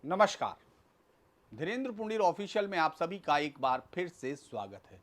नमस्कार। धीरेन्द्र पुंडीर ऑफिशियल में आप सभी का एक बार फिर से स्वागत है।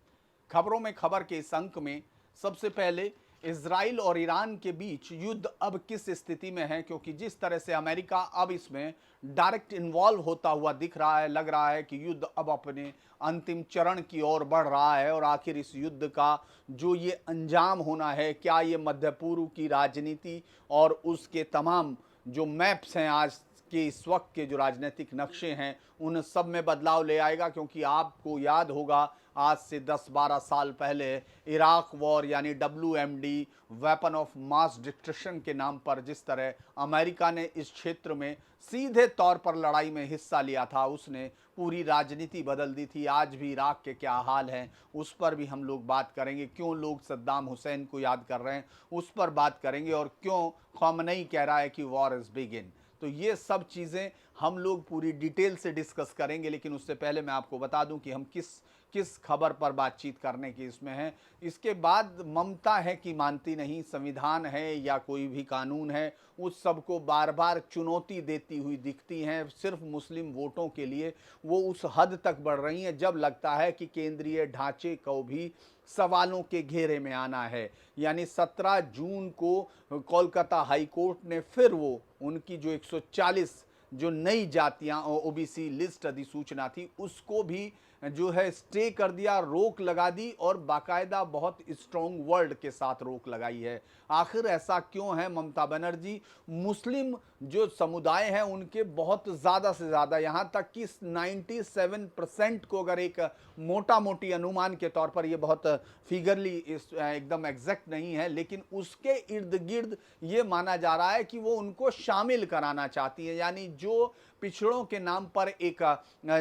खबरों में खबर के इस अंक में सबसे पहले इजराइल और ईरान के बीच युद्ध अब किस स्थिति में है, क्योंकि जिस तरह से अमेरिका अब इसमें डायरेक्ट इन्वॉल्व होता हुआ दिख रहा है, लग रहा है कि युद्ध अब अपने अंतिम चरण की ओर बढ़ रहा है। और आखिर इस युद्ध का जो ये अंजाम होना है, क्या ये मध्य पूर्व की राजनीति और उसके तमाम जो मैप्स हैं आज के इस वक्त के जो राजनीतिक नक्शे हैं उन सब में बदलाव ले आएगा। क्योंकि आपको याद होगा आज से 10-12 साल पहले इराक वॉर यानी WMD weapon of mass destruction के नाम पर जिस तरह अमेरिका ने इस क्षेत्र में सीधे तौर पर लड़ाई में हिस्सा लिया था, उसने पूरी राजनीति बदल दी थी। आज भी इराक के क्या हाल हैं उस पर भी हम लोग बात करेंगे। क्यों लोग सद्दाम हुसैन को याद कर रहे हैं उस पर बात करेंगे, और क्यों ख़ामेनी कह रहा है कि वॉर इज़ बिगिन। तो ये सब चीज़ें हम लोग पूरी डिटेल से डिस्कस करेंगे। लेकिन उससे पहले मैं आपको बता दूं कि हम किस किस खबर पर बातचीत करने की इसमें हैं। इसके बाद ममता है कि मानती नहीं, संविधान है या कोई भी कानून है, उस सब को बार बार चुनौती देती हुई दिखती हैं। सिर्फ मुस्लिम वोटों के लिए वो उस हद तक बढ़ रही हैं जब लगता है कि केंद्रीय ढांचे को भी सवालों के घेरे में आना है। यानी 17 जून को कोलकाता हाई कोर्ट ने फिर वो उनकी जो 140 जो नई जातियां OBC लिस्ट अधिसूचना थी उसको भी जो है स्टे कर दिया, रोक लगा दी, और बाकायदा बहुत स्ट्रॉन्ग वर्ड के साथ रोक लगाई है। आखिर ऐसा क्यों है? ममता बनर्जी मुस्लिम जो समुदाय हैं उनके बहुत ज़्यादा से ज़्यादा, यहाँ तक कि 97% को अगर एक मोटा मोटी अनुमान के तौर पर, ये बहुत फिगरली एकदम एग्जैक्ट नहीं है, लेकिन उसके इर्द गिर्द ये माना जा रहा है कि वो उनको शामिल कराना चाहती है। यानी जो पिछड़ों के नाम पर एक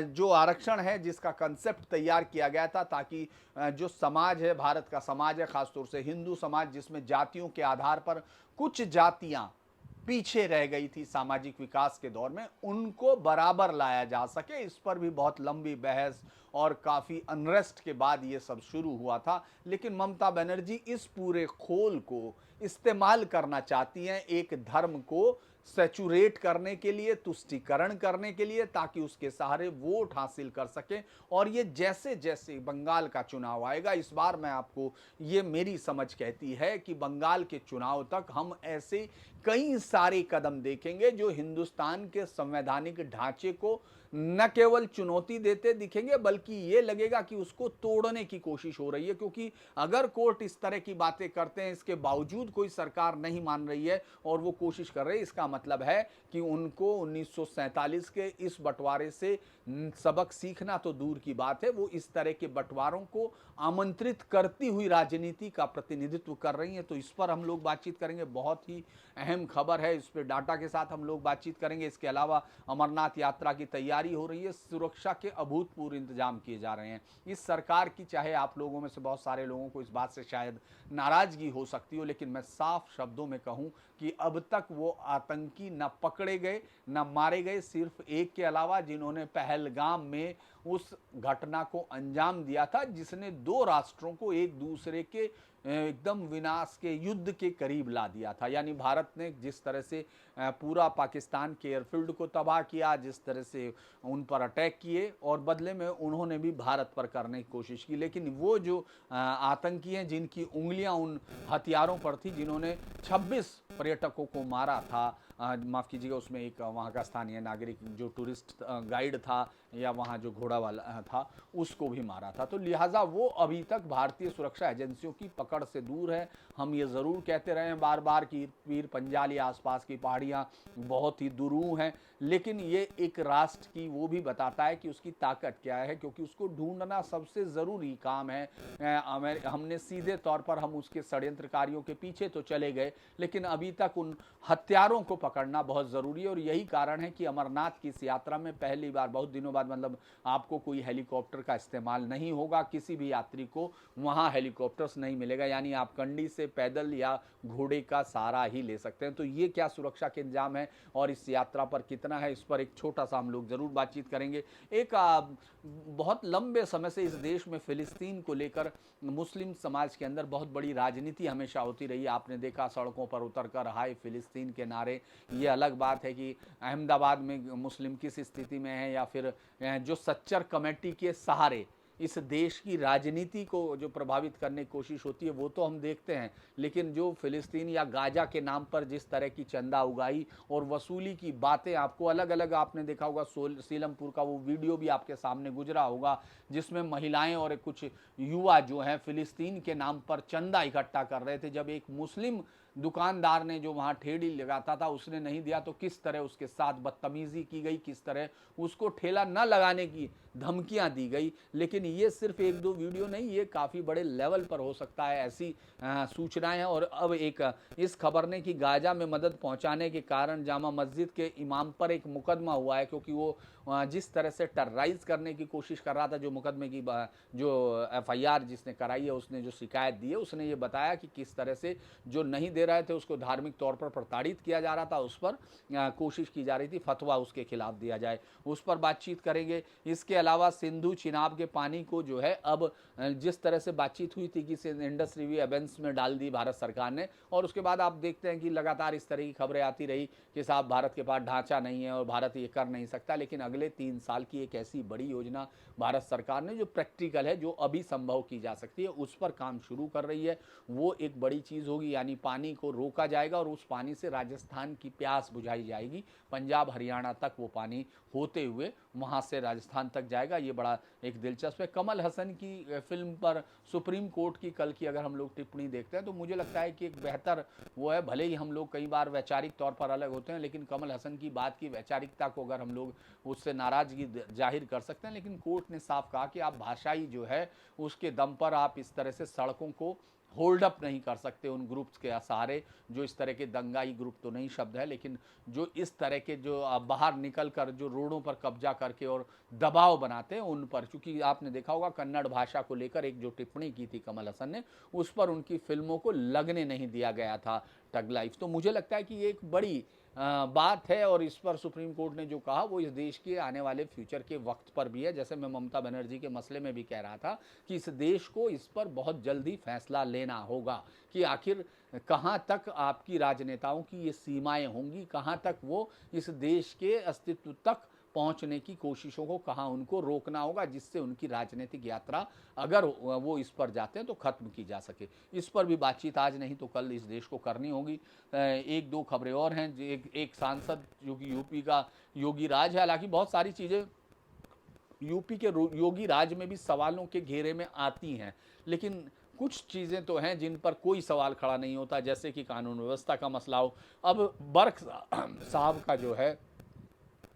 जो आरक्षण है जिसका कंसेप्ट तैयार किया गया था, ताकि जो समाज है, भारत का समाज है, खासतौर से हिंदू समाज जिसमें जातियों के आधार पर कुछ जातियां पीछे रह गई थी सामाजिक विकास के दौर में, उनको बराबर लाया जा सके। इस पर भी बहुत लंबी बहस और काफ़ी अनरेस्ट के बाद ये सब शुरू हुआ था। लेकिन ममता बनर्जी इस पूरे खोल को इस्तेमाल करना चाहती हैं एक धर्म को सैचुरेट करने के लिए, तुष्टीकरण करने के लिए, ताकि उसके सहारे वोट हासिल कर सके। और ये जैसे जैसे बंगाल का चुनाव आएगा, इस बार मैं आपको, ये मेरी समझ कहती है कि बंगाल के चुनाव तक हम ऐसे कई सारे कदम देखेंगे जो हिंदुस्तान के संवैधानिक ढांचे को न केवल चुनौती देते दिखेंगे, बल्कि ये लगेगा कि उसको तोड़ने की कोशिश हो रही है। क्योंकि अगर कोर्ट इस तरह की बातें करते हैं, इसके बावजूद कोई सरकार नहीं मान रही है और वो कोशिश कर रही है, इसका मतलब है कि उनको 1947 के इस बंटवारे से सबक सीखना तो दूर की बात है, वो इस तरह के बंटवारों को आमंत्रित करती हुई राजनीति का प्रतिनिधित्व कर रही है। तो इस पर हम लोग बातचीत करेंगे। बहुत ही अहम खबर है, इस पर डाटा के साथ हम लोग बातचीत करेंगे। इसके अलावा अमरनाथ यात्रा की तैयारी हो रही है, सुरक्षा के अभूतपूर्व इंतजाम किए जा रहे हैं इस सरकार की। चाहे आप लोगों में से बहुत सारे लोगों को इस बात से शायद नाराजगी हो सकती हो, लेकिन मैं साफ शब्दों में कहूं कि अब तक वो आतंकी न पकड़े गए न मारे गए, सिर्फ एक के अलावा, जिन्होंने पहलगाम में उस घटना को अंजाम दिया था जिसने दो राष्ट्रों को एक दूसरे के एकदम विनाश के युद्ध के करीब ला दिया था। यानी भारत ने जिस तरह से पूरा पाकिस्तान के एयरफील्ड को तबाह किया, जिस तरह से उन पर अटैक किए, और बदले में उन्होंने भी भारत पर करने की कोशिश की। लेकिन वो जो आतंकी हैं जिनकी उंगलियां उन हथियारों पर थी, जिन्होंने 26 पर्यटकों को मारा था, माफ़ कीजिएगा, उसमें एक वहाँ का स्थानीय नागरिक जो टूरिस्ट गाइड था या वहाँ जो घोड़ा वाला था उसको भी मारा था। तो लिहाजा वो अभी तक भारतीय सुरक्षा एजेंसियों की पकड़ से दूर है। हम ये ज़रूर कहते रहे हैं बार बार कि पीर पंजाली आसपास की पहाड़ियाँ बहुत ही दुरूह हैं, लेकिन ये एक राष्ट्र की वो भी बताता है कि उसकी ताकत क्या है, क्योंकि उसको ढूंढना सबसे ज़रूरी काम है। हमने सीधे तौर पर हम उसके षड्यंत्रकारियों के पीछे तो चले गए, लेकिन अभी तक उन हत्यारों को पकड़ना बहुत ज़रूरी है। और यही कारण है कि अमरनाथ की इस यात्रा में पहली बार बहुत दिनों बाद, मतलब आपको कोई हेलीकॉप्टर का इस्तेमाल नहीं होगा, किसी भी यात्री को वहाँ हेलीकॉप्टर्स नहीं मिलेगा, यानी आप कंडी से पैदल या घोड़े का सहारा ही ले सकते हैं। तो ये क्या सुरक्षा के इंतजाम है और इस यात्रा पर कितना है, इस पर एक छोटा सा हम लोग ज़रूर बातचीत करेंगे। एक बहुत लंबे समय से इस देश में फ़िलिस्तीन को लेकर मुस्लिम समाज के अंदर बहुत बड़ी राजनीति हमेशा होती रही। आपने देखा सड़कों पर उतरकर हाय फ़िलिस्तीन के नारे ये अलग बात है कि अहमदाबाद में मुस्लिम किस स्थिति में है, या फिर जो सच्चर कमेटी के सहारे इस देश की राजनीति को जो प्रभावित करने की कोशिश होती है वो तो हम देखते हैं, लेकिन जो फिलिस्तीन या गाजा के नाम पर जिस तरह की चंदा उगाही और वसूली की बातें आपको अलग अलग, आपने देखा होगा सीलमपुर का वो वीडियो भी आपके सामने गुजरा होगा, जिसमें महिलाएं और कुछ युवा जो हैं फिलिस्तीन के नाम पर चंदा इकट्ठा कर रहे थे। जब एक मुस्लिम दुकानदार ने जो वहां ठेली लगाता था उसने नहीं दिया तो किस तरह उसके साथ बदतमीजी की गई, किस तरह उसको ठेला न लगाने की धमकियां दी गई। लेकिन ये सिर्फ एक दो वीडियो नहीं, ये काफ़ी बड़े लेवल पर हो सकता है ऐसी सूचनाएं हैं। और अब एक इस खबर ने कि गाजा में मदद पहुंचाने के कारण जामा मस्जिद के इमाम पर एक मुकदमा हुआ है, क्योंकि वो जिस तरह से टेरराइज करने की कोशिश कर रहा था। जो मुकदमे की जो FIR जिसने कराई है, उसने जो शिकायत दी है, उसने ये बताया कि किस तरह से जो नहीं दे रहे थे उसको धार्मिक तौर पर प्रताड़ित किया जा रहा था, उस पर कोशिश की जा रही थी फतवा उसके खिलाफ दिया जाए, उस पर बातचीत करेंगे। इसके अलावा सिंधु चिनाब के पानी को जो है अब जिस तरह से बातचीत हुई थी कि इंडस रिव्यू एवेंस में डाल दी भारत सरकार ने, और उसके बाद आप देखते हैं कि लगातार इस तरह की खबरें आती रही कि साहब भारत के पास ढांचा नहीं है और भारत ये कर नहीं सकता। लेकिन अगले 3 साल की एक ऐसी बड़ी योजना भारत सरकार ने जो प्रैक्टिकल है, जो अभी संभव की जा सकती है, उस पर काम शुरू कर रही है। वो एक बड़ी चीज़ होगी, यानी पानी को रोका जाएगा और उस पानी से राजस्थान की प्यास बुझाई जाएगी। पंजाब हरियाणा तक वो पानी होते हुए वहाँ से राजस्थान तक जाएगा। ये बड़ा एक दिलचस्प है। कमल हसन की फिल्म पर सुप्रीम कोर्ट की कल की अगर हम लोग टिप्पणी देखते हैं तो मुझे लगता है कि एक बेहतर वो है। भले ही हम लोग कई बार वैचारिक तौर पर अलग होते हैं, लेकिन कमल हसन की बात की वैचारिकता को अगर हम लोग उससे नाराज़गी जाहिर कर सकते हैं, लेकिन कोर्ट ने साफ कहा कि आप भाषाई जो है उसके दम पर आप इस तरह से सड़कों को होल्ड अप नहीं कर सकते उन ग्रुप्स के सहारे, जो इस तरह के दंगाई ग्रुप तो नहीं शब्द है, लेकिन जो इस तरह के जो बाहर निकल कर जो रोडों पर कब्जा करके और दबाव बनाते हैं उन पर। क्योंकि आपने देखा होगा कन्नड़ भाषा को लेकर एक जो टिप्पणी की थी कमल हसन ने, उस पर उनकी फिल्मों को लगने नहीं दिया गया था टग लाइफ। तो मुझे लगता है कि ये एक बड़ी बात है, और इस पर सुप्रीम कोर्ट ने जो कहा वो इस देश के आने वाले फ्यूचर के वक्त पर भी है। जैसे मैं ममता बनर्जी के मसले में भी कह रहा था कि इस देश को इस पर बहुत जल्दी फैसला लेना होगा कि आखिर कहाँ तक आपकी राजनेताओं की ये सीमाएं होंगी, कहाँ तक वो इस देश के अस्तित्व तक पहुंचने की कोशिशों को कहाँ उनको रोकना होगा, जिससे उनकी राजनीतिक यात्रा अगर वो इस पर जाते हैं तो खत्म की जा सके। इस पर भी बातचीत आज नहीं तो कल इस देश को करनी होगी। एक दो खबरें और हैं। एक सांसद जो कि यूपी का योगी राज है, हालांकि बहुत सारी चीज़ें यूपी के योगी राज में भी सवालों के घेरे में आती हैं, लेकिन कुछ चीज़ें तो हैं जिन पर कोई सवाल खड़ा नहीं होता, जैसे कि कानून व्यवस्था का मसला हो। अब बर्क साहब का जो है,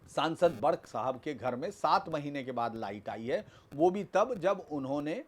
सांसद बर्क साहब के घर में 7 महीने के बाद लाइट आई है, वो भी तब जब उन्होंने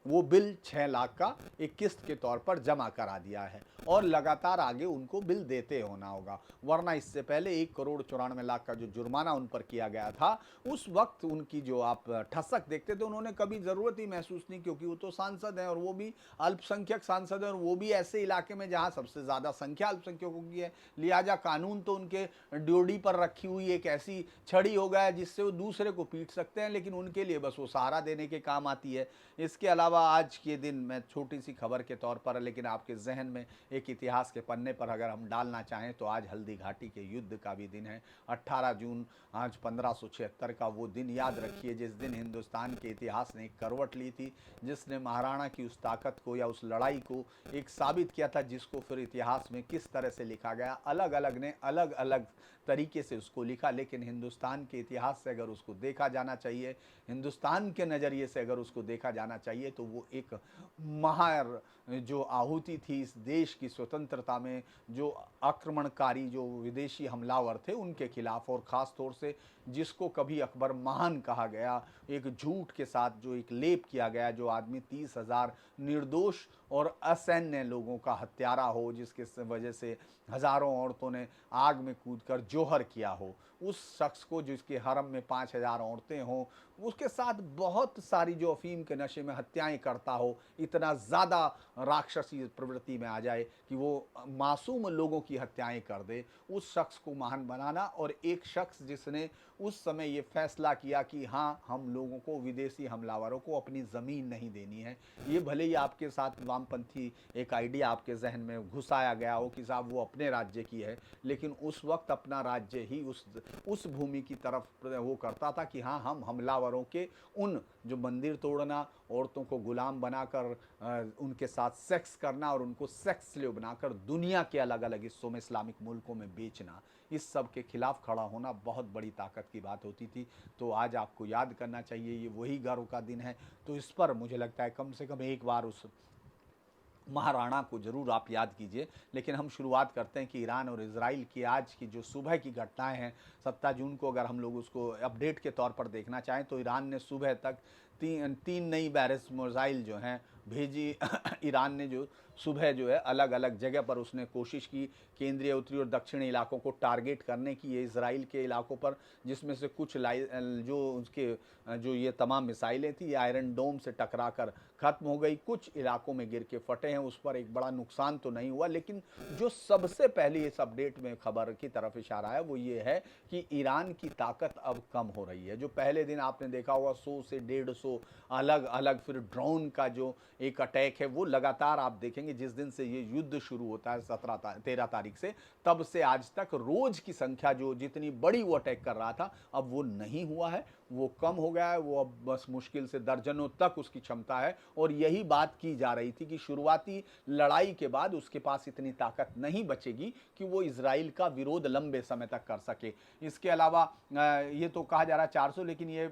वो बिल 6 लाख का एक किस्त के तौर पर जमा करा दिया है, और लगातार आगे उनको बिल देते होना होगा, वरना इससे पहले 1,94,00,000 का जो जुर्माना उन पर किया गया था, उस वक्त उनकी जो आप ठसक देखते थे उन्होंने कभी ज़रूरत ही महसूस नहीं, क्योंकि वो तो सांसद हैं और वो भी अल्पसंख्यक सांसद हैं, और वो भी ऐसे इलाके में जहाँ सबसे ज़्यादा संख्या अल्पसंख्यकों की है। लिहाजा कानून तो उनके ड्योढ़ी पर रखी हुई एक ऐसी छड़ी हो गया है जिससे वो दूसरे को पीट सकते हैं, लेकिन उनके लिए बस वो सहारा देने के काम आती है। इसके अलावा आज के दिन मैं छोटी सी खबर के तौर पर, लेकिन आपके जहन में एक इतिहास के पन्ने पर अगर हम डालना चाहें तो आज हल्दी घाटी के युद्ध का भी दिन है। 18 जून आज 1576 का वो दिन याद रखिए जिस दिन हिंदुस्तान के इतिहास ने एक करवट ली थी, जिसने महाराणा की उस ताकत को या उस लड़ाई को एक साबित किया था, जिसको फिर इतिहास में किस तरह से लिखा गया। अलग अलग ने अलग अलग तरीके से उसको लिखा, लेकिन हिंदुस्तान के इतिहास से अगर उसको देखा जाना चाहिए, हिंदुस्तान के नज़रिए से अगर उसको देखा जाना चाहिए, तो वो एक महार जो आहुति थी इस देश की स्वतंत्रता में, जो आक्रमणकारी जो विदेशी हमलावर थे उनके खिलाफ, और ख़ास तौर से जिसको कभी अकबर महान कहा गया, एक झूठ के साथ जो एक लेप किया गया, जो आदमी 30,000 निर्दोष और असैन्य लोगों का हत्यारा हो, जिसके वजह से हज़ारों औरतों ने आग में कूदकर जौहर किया हो, उस शख्स को जिसके हरम में 5,000 औरतें हों, उसके साथ बहुत सारी जो अफीम के नशे में हत्याएं करता हो, इतना ज़्यादा राक्षसी प्रवृत्ति में आ जाए कि वो मासूम लोगों की हत्याएं कर दे, उस शख्स को महान बनाना, और एक शख्स जिसने उस समय ये फैसला किया कि हाँ, हम लोगों को, विदेशी हमलावरों को अपनी ज़मीन नहीं देनी है। ये भले ही आपके साथ वामपंथी एक आइडिया आपके जहन में घुसाया गया हो कि साहब वो अपने राज्य की है, लेकिन उस वक्त अपना राज्य ही उस भूमि की तरफ वो करता था कि हाँ, हम हमलावरों के उन जो मंदिर तोड़ना, औरतों को गुलाम बनाकर उनके साथ सेक्स करना और उनको सेक्स स्लेव बनाकर दुनिया के अलग अलग हिस्सों में इस्लामिक मुल्कों में बेचना, इस सब के खिलाफ खड़ा होना बहुत बड़ी ताकत की बात होती थी। तो आज आपको याद करना चाहिए, ये वही गर्व का दिन है। तो इस पर मुझे लगता है कम से कम एक बार उस महाराणा को ज़रूर आप याद कीजिए। लेकिन हम शुरुआत करते हैं कि ईरान और इजराइल की आज की जो सुबह की घटनाएं हैं, 7 जून को अगर हम लोग उसको अपडेट के तौर पर देखना चाहें तो ईरान ने सुबह तक तीन नई बैरिस्ट मिसाइल जो हैं भेजी। ईरान ने जो सुबह जो है अलग अलग जगह पर उसने कोशिश की केंद्रीय, उत्तरी और दक्षिणी इलाकों को टारगेट करने की, ये इसराइल के इलाकों पर, जिसमें से कुछ जो उसके जो ये तमाम मिसाइलें थी ये आयरन डोम से टकरा कर ख़त्म हो गई, कुछ इलाकों में गिर के फटे हैं। उस पर एक बड़ा नुकसान तो नहीं हुआ, लेकिन जो सबसे पहले इस अपडेट में खबर की तरफ इशारा है वो ये है कि ईरान की ताकत अब कम हो रही है। जो पहले दिन आपने देखा होगा 100 से 150 अलग अलग फिर ड्रोन का जो एक अटैक है वो लगातार आप देखेंगे जिस दिन से ये युद्ध शुरू होता है 13 तारीख से, तब से आज तक रोज की संख्या जो जितनी बड़ी वो अटैक कर रहा था अब वो नहीं हुआ है, वो कम हो गया है। वो अब बस मुश्किल से दर्जनों तक उसकी क्षमता है। और यही बात की जा रही थी कि शुरुआती लड़ाई के बाद उसके पास इतनी ताकत नहीं बचेगी कि वो इजराइल का विरोध लंबे समय तक कर सके। इसके अलावा ये तो कहा जा रहा है 400, लेकिन ये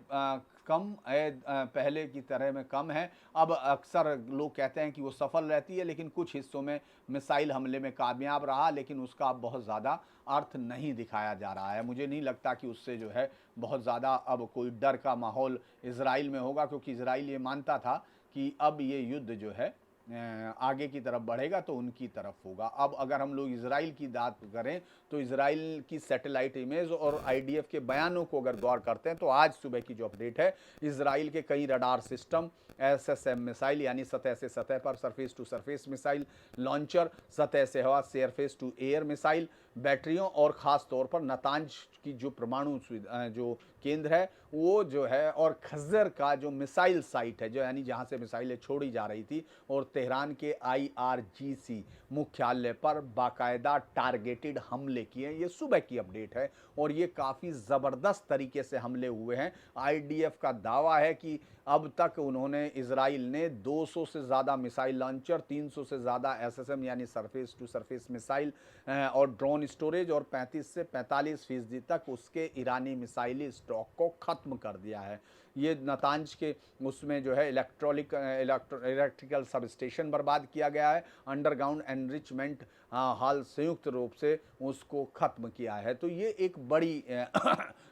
कम है, पहले की तरह में कम है। अब अक्सर लोग कहते हैं कि वो सफल रहती है, लेकिन कुछ हिस्सों में मिसाइल हमले में कामयाब रहा, लेकिन उसका अब बहुत ज़्यादा अर्थ नहीं दिखाया जा रहा है। मुझे नहीं लगता कि उससे जो है बहुत ज़्यादा अब कोई डर का माहौल इजराइल में होगा, क्योंकि इजराइल ये मानता था कि अब ये युद्ध जो है आगे की तरफ बढ़ेगा तो उनकी तरफ होगा। अब अगर हम लोग इजराइल की बात करें तो इजराइल की सैटेलाइट इमेज और आईडीएफ के बयानों को अगर गौर करते हैं तो आज सुबह की जो अपडेट है, इजराइल के कई रडार सिस्टम, एसएसएम मिसाइल यानी सतह से सतह पर surface to surface missile launcher, सतह से हवा सरफेस टू एयर मिसाइल, बैटरियों और ख़ास तौर पर नातांज की जो परमाणु जो केंद्र है वो जो है, और खज्जर का जो मिसाइल साइट है जो यानी जहां से मिसाइलें छोड़ी जा रही थी, और तेहरान के आईआरजीसी मुख्यालय पर बाकायदा टारगेटेड हमले किए। ये सुबह की अपडेट है और ये काफ़ी ज़बरदस्त तरीके से हमले हुए हैं। आईडीएफ का दावा है कि अब तक उन्होंने इजराइल ने 200 से ज़्यादा मिसाइल लॉन्चर, 300 से ज़्यादा एसएसएम यानी सरफेस टू सरफेस मिसाइल और ड्रोन स्टोरेज और 35 से 45% तक उसके ईरानी मिसाइली स्टॉक को ख़त्म कर दिया है। ये नातांज के उसमें जो है इलेक्ट्रिकल सब स्टेशन बर्बाद किया गया है, अंडरग्राउंड एनरिचमेंट हाल संयुक्त रूप से उसको ख़त्म किया है। तो ये एक बड़ी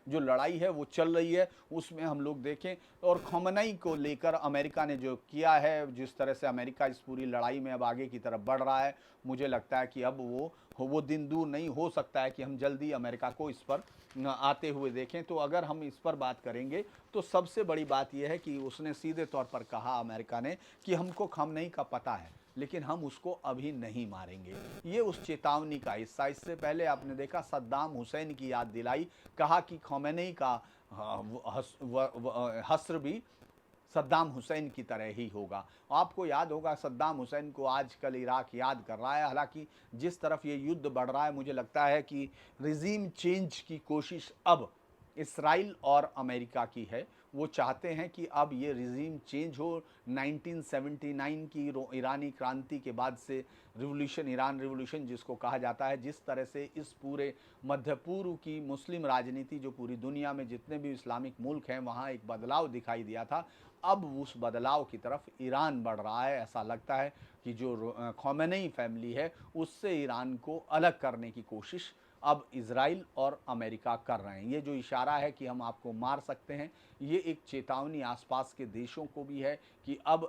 जो लड़ाई है वो चल रही है, उसमें हम लोग देखें। और खमेनी को लेकर अमेरिका ने जो किया है, जिस तरह से अमेरिका इस पूरी लड़ाई में अब आगे की तरफ बढ़ रहा है, मुझे लगता है कि अब वो दिन दूर नहीं हो सकता है कि हम जल्दी अमेरिका को इस पर आते हुए देखें। तो अगर हम इस पर बात करेंगे तो सबसे बड़ी बात यह है कि उसने सीधे तौर पर कहा अमेरिका ने कि हमको खमेनी का पता है लेकिन हम उसको अभी नहीं मारेंगे। ये उस चेतावनी का हिस्सा। इससे पहले आपने देखा सद्दाम हुसैन की याद दिलाई, कहा कि खमेनी का हस्र भी सद्दाम हुसैन की तरह ही होगा। आपको याद होगा सद्दाम हुसैन को आजकल इराक याद कर रहा है। हालांकि जिस तरफ ये युद्ध बढ़ रहा है, मुझे लगता है कि रिजीम चेंज की कोशिश अब इसराइल और अमेरिका की है। वो चाहते हैं कि अब ये रिजीम चेंज हो। 1979 की ईरानी क्रांति के बाद से रिवोल्यूशन, ईरान रिवोल्यूशन जिसको कहा जाता है, जिस तरह से इस पूरे मध्य पूर्व की मुस्लिम राजनीति, जो पूरी दुनिया में जितने भी इस्लामिक मुल्क हैं वहाँ एक बदलाव दिखाई दिया था, अब उस बदलाव की तरफ ईरान बढ़ रहा है। ऐसा लगता है कि जो खमेनी फैमिली है उससे ईरान को अलग करने की कोशिश अब इजराइल और अमेरिका कर रहे हैं। ये जो इशारा है कि हम आपको मार सकते हैं, ये एक चेतावनी आसपास के देशों को भी है कि अब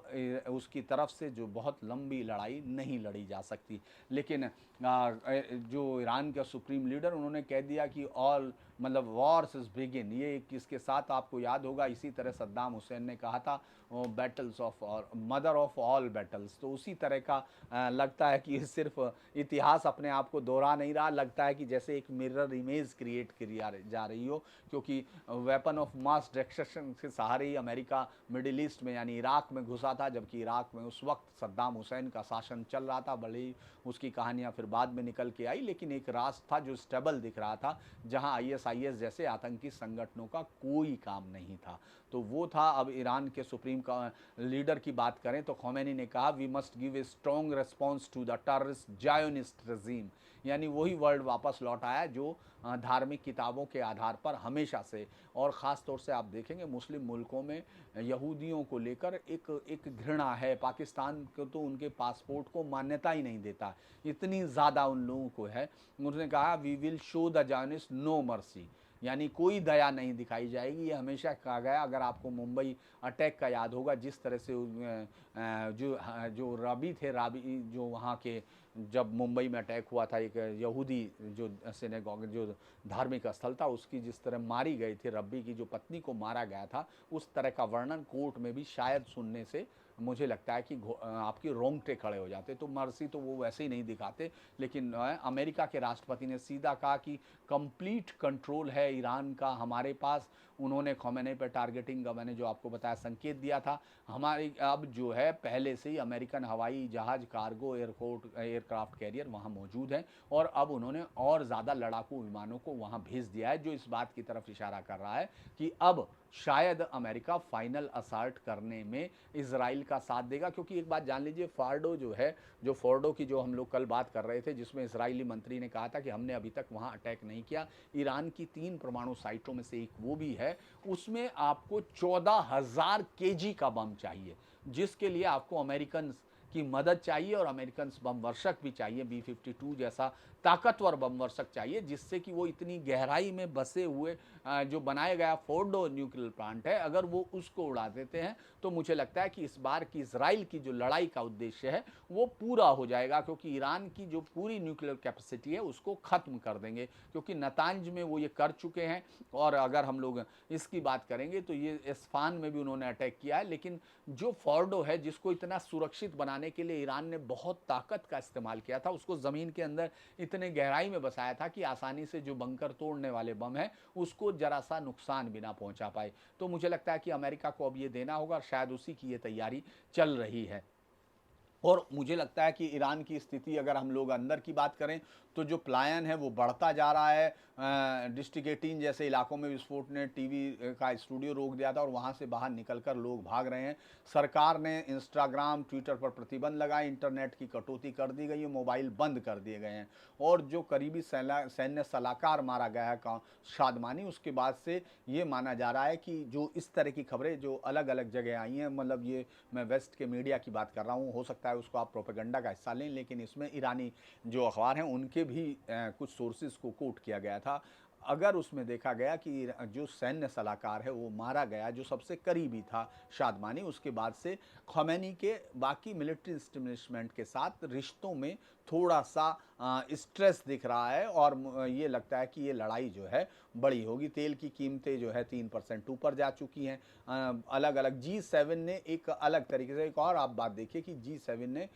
उसकी तरफ से जो बहुत लंबी लड़ाई नहीं लड़ी जा सकती। लेकिन जो ईरान का सुप्रीम लीडर, उन्होंने कह दिया कि ऑल मतलब वॉर्स इज बिगिन, ये किसके साथ आपको याद होगा, इसी तरह सद्दाम हुसैन ने कहा था बैटल्स ऑफ और मदर ऑफ ऑल बैटल्स। तो उसी तरह का लगता है कि सिर्फ इतिहास अपने आप को दोहरा नहीं रहा, लगता है कि जैसे एक मिरर इमेज क्रिएट करी जा रही हो, क्योंकि वेपन ऑफ मास डिस्ट्रक्शन के सहारे ही अमेरिका मिडिल ईस्ट में यानी इराक में घुसा था, जबकि इराक में उस वक्त सद्दाम हुसैन का शासन चल रहा था। भले ही उसकी कहानियां फिर बाद में निकल के आई, लेकिन एक राष्ट्र था जो स्टेबल दिख रहा था, जहां आईएसआईएस जैसे आतंकी संगठनों का कोई काम नहीं था, तो वो था। अब ईरान के सुप्रीम लीडर की बात करें तो खौमेनी ने कहा we must give a strong response to the terrorist Zionist regime, यानी वही वर्ड वापस लौट आया जो धार्मिक किताबों के आधार पर हमेशा से, और ख़ास तौर से आप देखेंगे मुस्लिम मुल्कों में यहूदियों को लेकर एक घृणा है। पाकिस्तान को तो उनके पासपोर्ट को मान्यता ही नहीं देता, इतनी ज़्यादा उन लोगों को है। उन्होंने कहा we will show the Zionist no mercy, यानी कोई दया नहीं दिखाई जाएगी, ये हमेशा कहा गया। अगर आपको मुंबई अटैक का याद होगा, जिस तरह से जो रबी थे, राबी जो वहाँ के, जब मुंबई में अटैक हुआ था, एक यहूदी जो सिनेगॉग जो धार्मिक स्थल था, उसकी जिस तरह मारी गई थी, रब्बी की जो पत्नी को मारा गया था, उस तरह का वर्णन कोर्ट में भी शायद सुनने से मुझे लगता है कि आपके रोंगटे खड़े हो जाते। तो मर्सी तो वो वैसे ही नहीं दिखाते, लेकिन अमेरिका के राष्ट्रपति ने सीधा कहा कि कंप्लीट कंट्रोल है ईरान का हमारे पास। उन्होंने खौमेनी पर टारगेटिंग का मैंने जो आपको बताया संकेत दिया था। हमारी अब जो है पहले से ही अमेरिकन हवाई जहाज़, कार्गो एयरक्राफ्ट कैरियर वहाँ मौजूद हैं, और अब उन्होंने और ज़्यादा लड़ाकू विमानों को वहाँ भेज दिया है, जो इस बात की तरफ इशारा कर रहा है कि अब शायद अमेरिका फाइनल असाल्ट करने में इजराइल का साथ देगा। क्योंकि एक बात जान लीजिए, फार्डो जो है, जो फोर्डो की जो हम लोग कल बात कर रहे थे, जिसमें इजरायली मंत्री ने कहा था कि हमने अभी तक वहाँ अटैक नहीं किया, ईरान की 3 परमाणु साइटों में से एक वो भी है, उसमें आपको 14,000 केजी का बम चाहिए, जिसके लिए आपको अमेरिकन की मदद चाहिए, और अमेरिकन बम वर्षक भी चाहिए, B-52 जैसा ताकतवर बम वर्षक चाहिए, जिससे कि वो इतनी गहराई में बसे हुए जो बनाया गया फोर्डो न्यूक्लियर प्लांट है, अगर वो उसको उड़ा देते हैं तो मुझे लगता है कि इस बार की इजराइल की जो लड़ाई का उद्देश्य है वो पूरा हो जाएगा, क्योंकि ईरान की जो पूरी न्यूक्लियर कैपेसिटी है उसको ख़त्म कर देंगे, क्योंकि नतांज में वो ये कर चुके हैं। और अगर हम लोग इसकी बात करेंगे तो ये इस्फान में भी उन्होंने अटैक किया है, लेकिन जो फोर्डो है, जिसको इतना सुरक्षित बनाने के लिए ईरान ने बहुत ताकत का इस्तेमाल किया था, उसको ज़मीन के अंदर इतने गहराई में बसाया था कि आसानी से जो बंकर तोड़ने वाले बम है उसको जरा सा नुकसान भी ना पहुंचा पाए। तो मुझे लगता है कि अमेरिका को अब ये देना होगा, और शायद उसी की ये तैयारी चल रही है। और मुझे लगता है कि ईरान की स्थिति, अगर हम लोग अंदर की बात करें, तो जो पलायन है वो बढ़ता जा रहा है। डिस्ट्रिक्ट 18 जैसे इलाकों में विस्फोट ने टीवी का स्टूडियो रोक दिया था, और वहाँ से बाहर निकलकर लोग भाग रहे हैं। सरकार ने इंस्टाग्राम, ट्विटर पर प्रतिबंध लगाए, इंटरनेट की कटौती कर दी गई है, मोबाइल बंद कर दिए गए हैं। और जो करीबी सैन्य सलाहकार मारा गया है शादमानी, उसके बाद से ये माना जा रहा है कि जो इस तरह की खबरें जो अलग अलग जगह आई हैं, मतलब ये मैं वेस्ट के मीडिया की बात कर रहा हूँ, हो सकता है उसको आप प्रोपेगेंडा का हिस्सा लें, लेकिन इसमें ईरानी जो अखबार हैं उनके भी कुछ सोर्सेज को कोट किया गया था। अगर उसमें देखा गया कि जो सैन्य सलाहकार है वो मारा गया, जो सबसे करीबी था शादमानी, उसके बाद से खौमेनी के बाकी मिलिट्री इस्टेब्लिशमेंट के साथ रिश्तों में थोड़ा सा स्ट्रेस दिख रहा है, और ये लगता है कि ये लड़ाई जो है बड़ी होगी। तेल की कीमतें जो है 3% ऊपर जा चुकी हैं। अलग अलग G7 ने एक अलग तरीके से, एक और आप बात देखिए कि G7 ने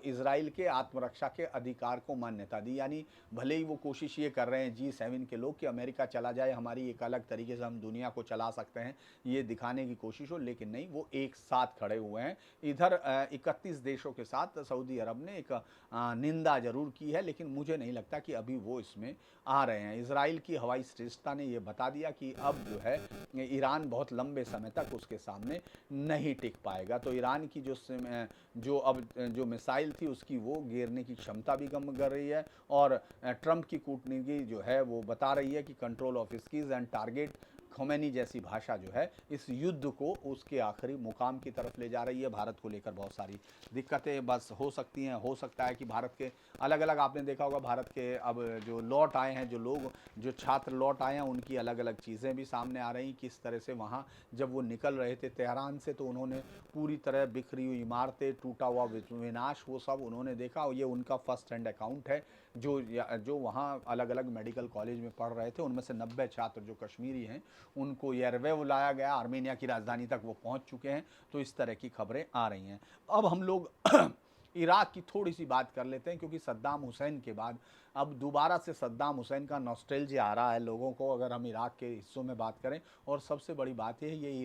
इजराइल के आत्मरक्षा के अधिकार को मान्यता दी, यानी भले ही वो कोशिश ये कर रहे हैं G7 के लोग कि अमेरिका चला जाए, हमारी एक अलग तरीके से हम दुनिया को चला सकते हैं, ये दिखाने की कोशिश हो, लेकिन नहीं, वो एक साथ खड़े हुए हैं। इधर 31 देशों के साथ सऊदी अरब ने एक निंदा जरूर की है, लेकिन मुझे नहीं लगता कि अभी वो इसमें आ रहे हैं। इजराइल की हवाई श्रेष्ठता ने ये बता दिया कि अब जो है ईरान बहुत लंबे समय तक उसके सामने नहीं टिक पाएगा। तो ईरान की जो मिसाइल थी उसकी वो गिरने की क्षमता भी कम कर रही है, और ट्रंप की कूटनीति जो है वो बता रही है कि control of skills and target Khomeini जैसी भाषा जो है इस युद्ध को उसके आखिरी मुकाम की तरफ ले जा रही है। भारत को लेकर बहुत सारी दिक्कतें बस हो सकती हैं, हो सकता है कि भारत के अलग अलग, आपने देखा होगा भारत के अब जो लौट आए हैं, जो लोग, जो छात्र लौट आए हैं, उनकी अलग अलग चीज़ें भी सामने आ रही, किस तरह से वहाँ जब वो निकल रहे थे तेहरान से, तो उन्होंने पूरी तरह बिखरी हुई इमारतें, टूटा हुआ विनाश, वो सब उन्होंने देखा, और ये उनका फर्स्ट हैंड अकाउंट है। जो वहाँ अलग अलग मेडिकल कॉलेज में पढ़ रहे थे, उनमें से 90 छात्र जो कश्मीरी हैं उनको येरवेव लाया गया, आर्मेनिया की राजधानी तक वो पहुँच चुके हैं। तो इस तरह की खबरें आ रही हैं। अब हम लोग इराक की थोड़ी सी बात कर लेते हैं, क्योंकि सद्दाम हुसैन के बाद अब दोबारा से सद्दाम हुसैन का नॉस्टैल्जिया आ रहा है लोगों को, अगर हम इराक के हिस्सों में बात करें। और सबसे बड़ी बात यह है, ये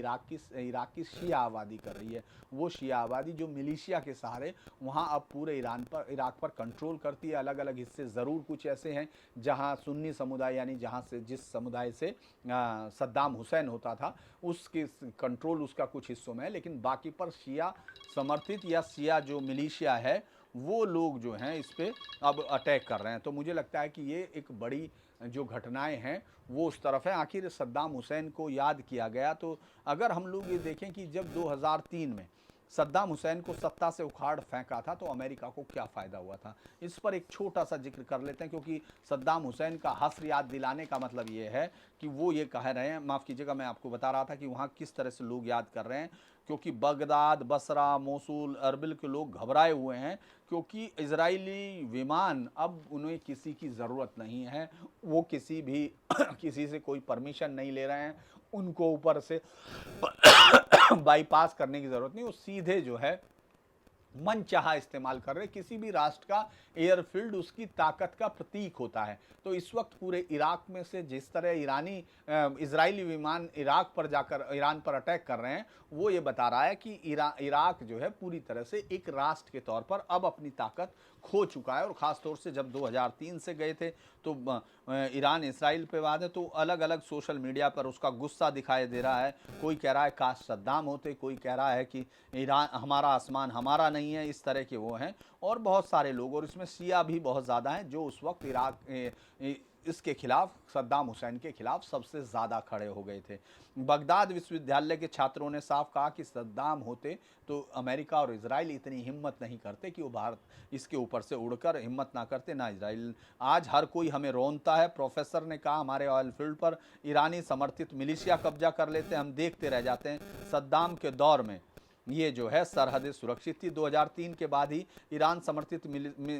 इराक की शिया आबादी कर रही है। वो शिया आबादी जो मिलिशिया के सहारे वहाँ अब पूरे इराक पर कंट्रोल करती है। अलग अलग हिस्से ज़रूर कुछ ऐसे हैं जहाँ सुन्नी समुदाय, यानी जहाँ से जिस समुदाय से सद्दाम हुसैन होता था, उसके कंट्रोल उसका कुछ हिस्सों में है, लेकिन बाकी पर शिया समर्थित या शिया जो मिलिशिया है वो लोग जो हैं इस पे अब अटैक कर रहे हैं। तो मुझे लगता है कि ये एक बड़ी जो घटनाएं हैं वो उस तरफ है। आखिर सद्दाम हुसैन को याद किया गया, तो अगर हम लोग ये देखें कि जब 2003 में सद्दाम हुसैन को सत्ता से उखाड़ फेंका था तो अमेरिका को क्या फ़ायदा हुआ था, इस पर एक छोटा सा जिक्र कर लेते हैं। क्योंकि सद्दाम हुसैन का हश्र याद दिलाने का मतलब ये है कि वो ये कह रहे हैं, माफ़ कीजिएगा, मैं आपको बता रहा था कि वहाँ किस तरह से लोग याद कर रहे हैं। क्योंकि बगदाद, बसरा, मोसूल, अरबिल के लोग घबराए हुए हैं, क्योंकि इजरायली विमान अब उन्हें किसी की ज़रूरत नहीं है। वो किसी भी किसी से कोई परमिशन नहीं ले रहे हैं, उनको ऊपर से बाईपास करने की ज़रूरत नहीं, वो सीधे जो है मनचाहा इस्तेमाल कर रहे। किसी भी राष्ट्र का एयरफील्ड उसकी ताकत का प्रतीक होता है। तो इस वक्त पूरे इराक में से जिस तरह इजरायली विमान इराक पर जाकर ईरान पर अटैक कर रहे हैं, वो ये बता रहा है कि इराक जो है पूरी तरह से एक राष्ट्र के तौर पर अब अपनी ताकत खो चुका है। और ख़ास तौर से जब 2003 से गए थे तो ईरान इसराइल पे वाद है, तो अलग अलग सोशल मीडिया पर उसका गुस्सा दिखाई दे रहा है। कोई कह रहा है काश सद्दाम होते, कोई कह रहा है कि ईरान हमारा आसमान हमारा नहीं है, इस तरह के वो हैं। और बहुत सारे लोग, और इसमें शिया भी बहुत ज़्यादा हैं, जो उस वक्त इसके खिलाफ, सद्दाम हुसैन के खिलाफ सबसे ज़्यादा खड़े हो गए थे। बगदाद विश्वविद्यालय के छात्रों ने साफ कहा कि सद्दाम होते तो अमेरिका और इजराइल इतनी हिम्मत नहीं करते कि वो भारत इसके ऊपर से उड़कर हिम्मत ना करते, ना इजराइल। आज हर कोई हमें रोनता है, प्रोफेसर ने कहा, हमारे ऑयल फील्ड पर ईरानी समर्थित मिलिशिया कब्जा कर लेते हैं, हम देखते रह जाते हैं। सद्दाम के दौर में ये जो है सरहदें सुरक्षित थी। 2003 के बाद ही ईरान समर्थित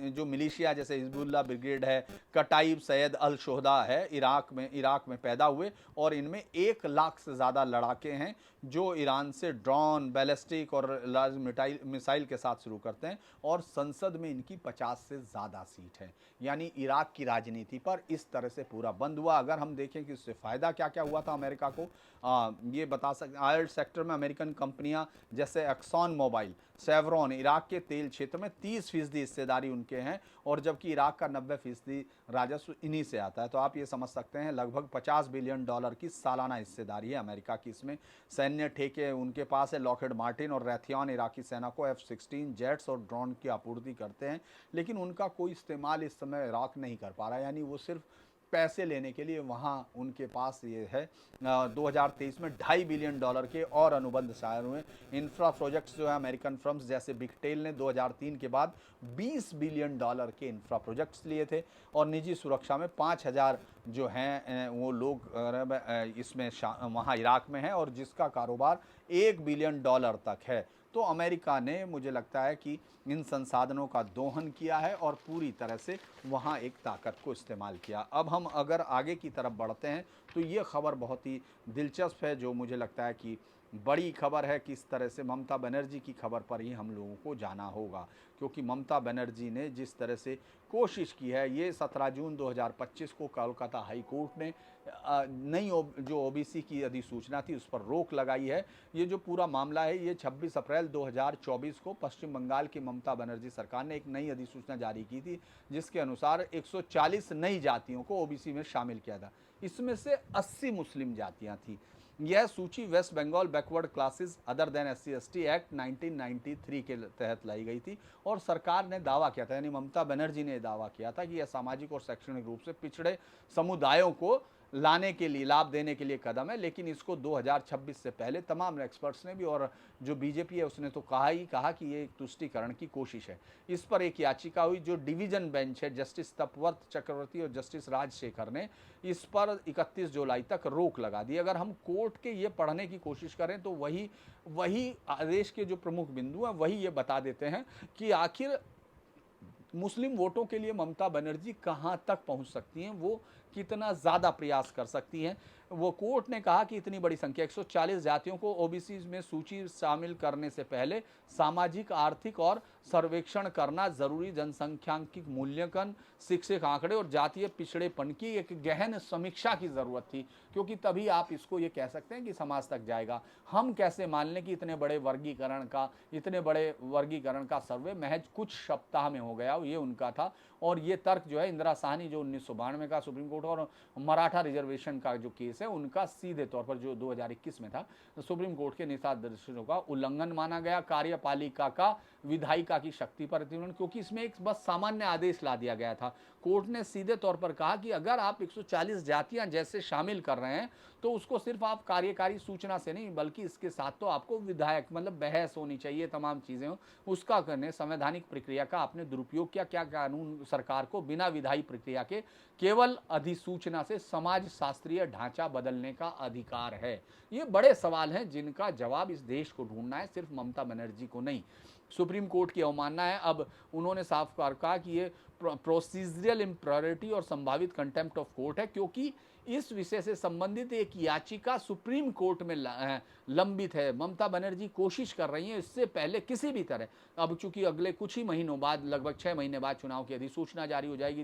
जो मिलिशिया जैसे हिजबुल्ला ब्रिगेड है, कटाइब सैयद अल शोहदा है, इराक में पैदा हुए। और इनमें 1 लाख से ज़्यादा लड़ाके हैं जो ईरान से ड्रोन, बैलिस्टिक और लार्ज मिसाइल के साथ शुरू करते हैं। और संसद में इनकी 50 से ज़्यादा सीट है। यानी इराक की राजनीति पर इस तरह से पूरा बंद हुआ। अगर हम देखें कि उससे फ़ायदा क्या क्या हुआ था अमेरिका को, ये बता सकते। ऑयल सेक्टर में अमेरिकन कंपनियां जैसे एक्सॉन मोबाइल, सेवरॉन, इराक के तेल क्षेत्र में 30% हिस्सेदारी उनके हैं, और जबकि इराक का 90% राजस्व इन्हीं से आता है। तो आप ये समझ सकते हैं लगभग $50 बिलियन की सालाना हिस्सेदारी है अमेरिका की इसमें। सैन्य ठेके उनके पास है, लॉकहीड मार्टिन और रैथियन इराकी सेना को F-16 जेट्स और ड्रोन की आपूर्ति करते हैं, लेकिन उनका कोई इस्तेमाल इस समय इराक नहीं कर पा रहा है। यानी वो सिर्फ पैसे लेने के लिए वहाँ उनके पास ये है। 2023 में $2.5 बिलियन के और अनुबंध शायर हुए। इंफ्रा प्रोजेक्ट्स जो है अमेरिकन फर्म्स जैसे बिगटेल ने 2003 के बाद $20 बिलियन के इंफ्रा प्रोजेक्ट्स लिए थे। और निजी सुरक्षा में 5000 जो हैं वो लोग इसमें वहाँ इराक में हैं, और जिसका कारोबार $1 बिलियन तक है। तो अमेरिका ने, मुझे लगता है कि इन संसाधनों का दोहन किया है और पूरी तरह से वहाँ एक ताकत को इस्तेमाल किया। अब हम अगर आगे की तरफ बढ़ते हैं तो ये खबर बहुत ही दिलचस्प है, जो मुझे लगता है कि बड़ी खबर है। किस तरह से ममता बनर्जी की खबर पर ही हम लोगों को जाना होगा, क्योंकि ममता बनर्जी ने जिस तरह से कोशिश की है, ये 17 जून 2025 को कोलकाता हाई कोर्ट ने नई जो ओबीसी की अधिसूचना थी उस पर रोक लगाई है। ये जो पूरा मामला है, ये 26 अप्रैल 2024 को पश्चिम बंगाल की ममता बनर्जी सरकार ने एक नई अधिसूचना जारी की थी, जिसके अनुसार 140 नई जातियों को ओबीसी में शामिल किया था। इसमें से 80 मुस्लिम जातियां थी। यह सूची West Bengal backward classes other than SC/ST act 1993 के तहत लाई गई थी। और सरकार ने दावा किया था, यानी ममता बनर्जी ने दावा किया था कि यह सामाजिक और शैक्षणिक रूप से पिछड़े समुदायों को लाने के लिए, लाभ देने के लिए कदम है। लेकिन इसको 2026 से पहले तमाम एक्सपर्ट्स ने भी, और जो बीजेपी है उसने तो कहा कि ये एक तुष्टीकरण की कोशिश है। इस पर एक याचिका हुई, जो डिवीजन बेंच है जस्टिस तपवर्त चक्रवर्ती और जस्टिस राजशेखर ने इस पर 31 जुलाई तक रोक लगा दी। अगर हम कोर्ट के ये पढ़ने की कोशिश करें तो वही आदेश के जो प्रमुख बिंदु हैं वही ये बता देते हैं कि आखिर मुस्लिम वोटों के लिए ममता बनर्जी कहां तक पहुंच सकती हैं, वो कितना ज़्यादा प्रयास कर सकती हैं। वो कोर्ट ने कहा कि इतनी बड़ी संख्या 140 जातियों को ओबीसी में सूची शामिल करने से पहले सामाजिक, आर्थिक और सर्वेक्षण करना जरूरी, जनसंख्यांकिक मूल्यांकन, शिक्षक आंकड़े और जातीय पिछड़ेपन की एक गहन समीक्षा की जरूरत थी, क्योंकि तभी आप इसको ये कह सकते हैं कि समाज तक जाएगा। हम कैसे मान लें कि इतने बड़े वर्गीकरण का सर्वे महज कुछ सप्ताह में हो गया, ये उनका था। और ये तर्क जो है इंदिरा साहनी जो 1992 का सुप्रीम कोर्ट और मराठा रिजर्वेशन का जो केस है उनका सीधे तौर पर जो 2021 में था सुप्रीम कोर्ट के निर्देशों का उल्लंघन माना गया। कार्यपालिका का विधायिका की शक्ति पर अतिक्रमण, क्योंकि इसमें एक बस सामान्य आदेश ला दिया गया था। कोर्ट ने सीधे तौर पर कहा कि अगर आप 140 जातियां जैसे शामिल कर रहे हैं तो उसको सिर्फ आप कार्यकारी सूचना से नहीं बल्कि इसके साथ तो आपको विधायक मतलब बहस होनी चाहिए, तमाम चीजें हो उसका करने, संवैधानिक प्रक्रिया का आपने दुरुपयोग किया। क्या कानून सरकार को बिना विधायी प्रक्रिया के केवल अधिसूचना से समाज शास्त्रीय ढांचा बदलने का अधिकार है? ये बड़े सवाल हैं जिनका जवाब इस देश को ढूंढना है, सिर्फ ममता बनर्जी को नहीं। सुप्रीम कोर्ट की अवमानना है। अब उन्होंने साफ कहा कि ये प्रोसीजरल इम्प्योरिटी और संभावित कंटेम्प्ट ऑफ कोर्ट है, क्योंकि इस विषय से संबंधित एक याचिका सुप्रीम कोर्ट में लंबित है। ममता बनर्जी कोशिश कर रही है इससे पहले किसी भी तरह, अब चूंकि अगले कुछ ही महीनों बाद, लगभग 6 महीने बाद चुनाव की अधिसूचना जारी हो जाएगी,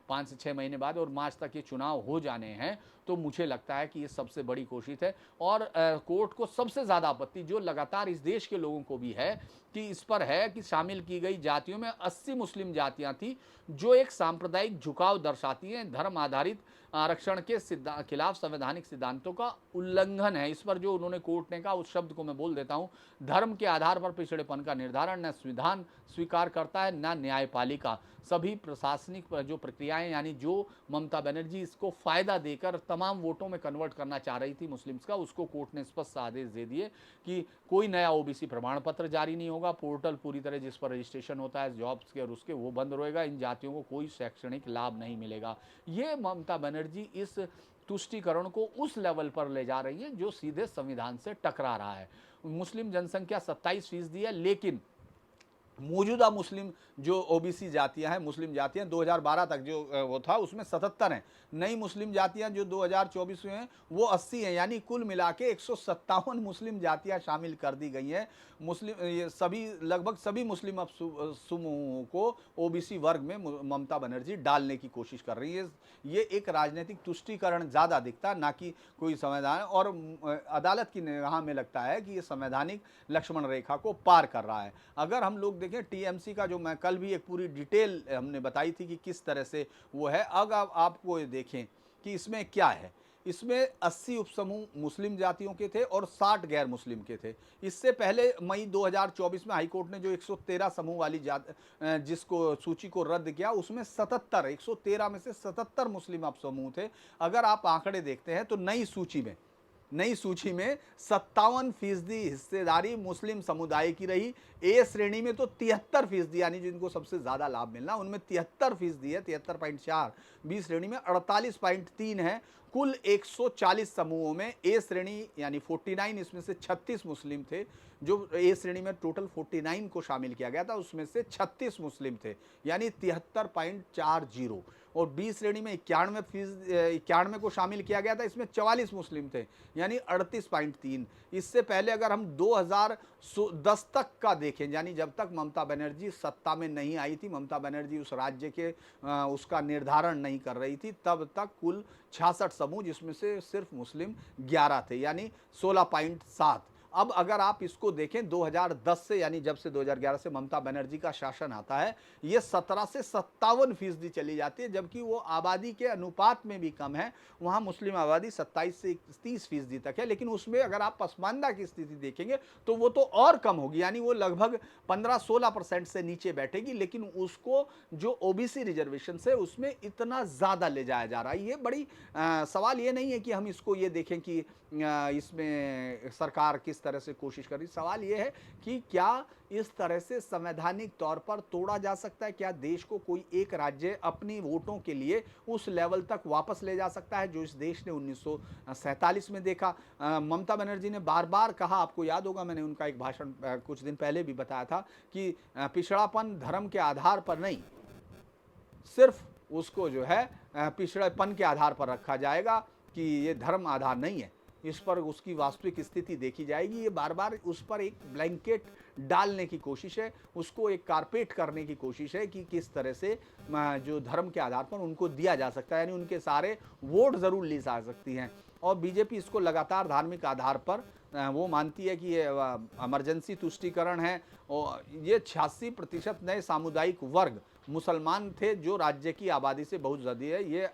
5 से 6 महीने बाद, और मार्च तक ये चुनाव हो जाने हैं, तो मुझे लगता है कि ये सबसे बड़ी कोशिश है। और कोर्ट को सबसे ज्यादा आपत्ति जो लगातार इस देश के लोगों को भी है कि इस पर है कि शामिल की गई जातियों में 80 मुस्लिम जातियां थी जो एक सांप्रदायिक झुकाव दर्शाती हैं, धर्म आधारित आरक्षण के खिलाफ संवैधानिक सिद्धांतों का उल्लंघन है। इस पर जो उन्होंने कोर्ट ने कहा उस शब्द को मैं बोल देता हूं, धर्म के आधार पर पिछड़ेपन का निर्धारण न संविधान स्वीकार करता है न न्यायपालिका। सभी प्रशासनिक जो प्रक्रियाएं, यानी जो ममता बनर्जी इसको फायदा देकर तमाम वोटों में कन्वर्ट करना चाह रही थी मुस्लिम्स का, उसको कोर्ट ने स्पष्ट आदेश दे दिए कि कोई नया ओबीसी प्रमाण पत्र जारी नहीं होगा, पोर्टल पूरी तरह जिस पर रजिस्ट्रेशन होता है जॉब्स के और उसके वो बंद रहेगा, इन जातियों को कोई शैक्षणिक लाभ नहीं मिलेगा। ये ममता बनर्जी इस तुष्टीकरण को उस लेवल पर ले जा रही है जो सीधे संविधान से टकरा रहा है। मुस्लिम जनसंख्या 27% है, लेकिन मौजूदा मुस्लिम जो ओबीसी जातियां हैं, मुस्लिम जातियां 2012 तक जो वो था उसमें 77 हैं। नई मुस्लिम जातियां जो 2024 में हैं वो 80 हैं, यानी कुल मिला के 157 मुस्लिम जातियां शामिल कर दी गई हैं। मुस्लिम ये सभी लगभग सभी मुस्लिम समूहों को ओबीसी वर्ग में ममता बनर्जी डालने की कोशिश कर रही है। ये एक राजनीतिक तुष्टीकरण ज़्यादा दिखता है, ना कि कोई संवैधान, और अदालत की निगाह में लगता है कि ये संवैधानिक लक्ष्मण रेखा को पार कर रहा है। अगर हम लोग देखें टीएमसी का, जो मैं कल भी एक पूरी डिटेल हमने बताई थी कि किस तरह से वो है, अगर आपको ये देखें कि इसमें क्या है, इसमें 80 उपसमूह मुस्लिम जातियों के थे और 60 गैर मुस्लिम के थे। इससे पहले मई 2024 में हाईकोर्ट ने जो 113 समूह वाली जिसको सूची को रद्द किया, उसमें 77, 113 में से 77 मुस्लिम उपसमूह थे। अगर आप आंकड़े देखते हैं तो नई सूची में 57% हिस्सेदारी मुस्लिम समुदाय की रही। ए श्रेणी में तो 73%, यानी जिनको सबसे ज्यादा लाभ मिलना उनमें 73% है, 73.4। बी श्रेणी में 48.3 है। कुल 140 समूहों में ए श्रेणी यानी 49, इसमें से 36 मुस्लिम थे। जो ए श्रेणी में टोटल 49 को शामिल किया गया था उसमें से 36 मुस्लिम थे, यानी 73.40। और बी श्रेणी में 91 को शामिल किया गया था, इसमें 44 मुस्लिम थे, यानी 38.3। इससे पहले अगर हम 2010 तक का देखें, यानी जब तक ममता बनर्जी सत्ता में नहीं आई थी, ममता बनर्जी उस राज्य के उसका निर्धारण नहीं कर रही थी, तब तक कुल 66 समूह जिसमें से सिर्फ मुस्लिम 11 थे, यानी 16.7। अब अगर आप इसको देखें 2010 से, यानी जब से 2011 से ममता बनर्जी का शासन आता है, ये 17 से 57% चली जाती है, जबकि वो आबादी के अनुपात में भी कम है। वहाँ मुस्लिम आबादी 27 से 30% तक है, लेकिन उसमें अगर आप पसमानदा की स्थिति देखेंगे तो वो तो और कम होगी, यानी वो लगभग 15-16% से नीचे बैठेगी, लेकिन उसको जो ओबीसी रिजर्वेशन से उसमें इतना ज़्यादा ले जाया जा रहा है। ये बड़ी सवाल ये नहीं है कि हम इसको ये देखें कि इसमें सरकार किस तरह से कोशिश कर रही। सवाल ये है कि क्या इस तरह से संवैधानिक तौर पर तोड़ा जा सकता है? क्या देश को कोई एक राज्य अपनी वोटों के लिए उस लेवल तक वापस ले जा सकता है जो इस देश ने 1947 में देखा? ममता बनर्जी ने बार बार कहा, आपको याद होगा मैंने उनका एक भाषण कुछ दिन पहले भी बताया था कि पिछड़ापन धर्म के आधार पर नहीं, सिर्फ उसको जो है पिछड़ेपन के आधार पर रखा जाएगा कि ये धर्म आधार नहीं है। इस पर उसकी वास्तविक स्थिति देखी जाएगी। ये बार बार उस पर एक ब्लैंकेट डालने की कोशिश है, उसको एक कारपेट करने की कोशिश है कि किस तरह से जो धर्म के आधार पर उनको दिया जा सकता है, यानी उनके सारे वोट ज़रूर ली जा सकती हैं। और बीजेपी इसको लगातार धार्मिक आधार पर वो मानती है कि ये इमरजेंसी तुष्टीकरण है। और ये 86% नए सामुदायिक वर्ग मुसलमान थे जो राज्य की आबादी से बहुत ज़्यादा है, ये